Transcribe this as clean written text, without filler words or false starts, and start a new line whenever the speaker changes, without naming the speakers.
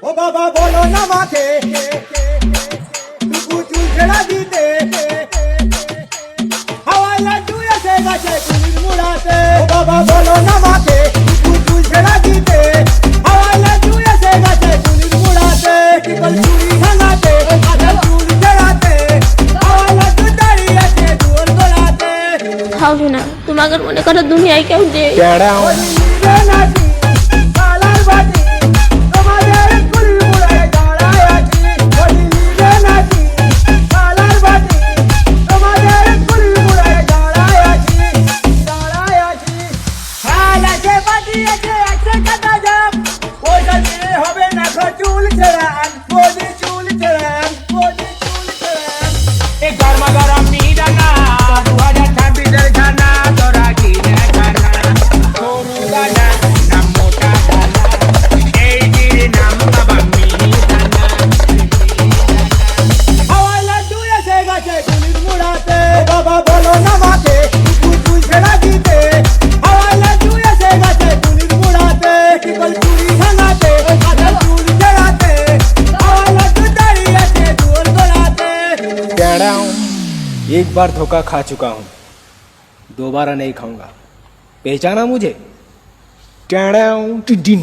ও বাবা বলো না মাকে টুকু চুল ছেড়া দিতে হাওয়ায় লাড্ডু এসে গেছে চুলির মুড়াতে ও বাবা বলো না মাকে টুকু চুল ছেড়া দিতে হাওয়ায় লাড্ডু এসে গেছে চুলির মুড়াতে টিকল চুড়ি ভাঙাতে আধা চুল ছেড়াতে হাওয়ায় লাড্ডু দাঁড়িয়ে আছে দুয়ার গোলাতে
খাওনি না তোমাকে মনে করো দুনিয়ায় কেউ নেই।
কালার বাটি তোমাদের কুল মুড়ায় দাঁড়ায় আছি বলিলে নাকি কালার বাটি তোমাদের কুল মুড়ায় দাঁড়ায় আছি হাল আছে বাটি আছে একটা কাটা যাক ওইটা দিয়ে হবে না চুল ছেড়ান বদি চুল ছেড়ান বদি চুল ছেড়ান
এই গরমা গরম নিরানা 2026 এর গানা তোরা কিনে খানা সরু গানা নাম মোটা গানা এই দির নাম বাবা মিনি গানা
হাওয়ায় লাড্ডু এসে গেছে চুলির মুড়াতে বাবা বলো না মাকে চুল ছেড়া দিতে হাওয়ায় লাড্ডু এসে গেছে চুলির মুড়াতে টিকল চুড়ি ভাঙাতে আধা চুল ছেড়াতে হাওয়ায় লাড্ডু দাঁড়িয়ে আছে দুয়ার গোলাতে
टेढ़ा हूँ, एक बार धोखा खा चुका हूँ, दोबारा नहीं खाऊंगा। पहचाना मुझे? टेढ़ा हूँ टिडिन।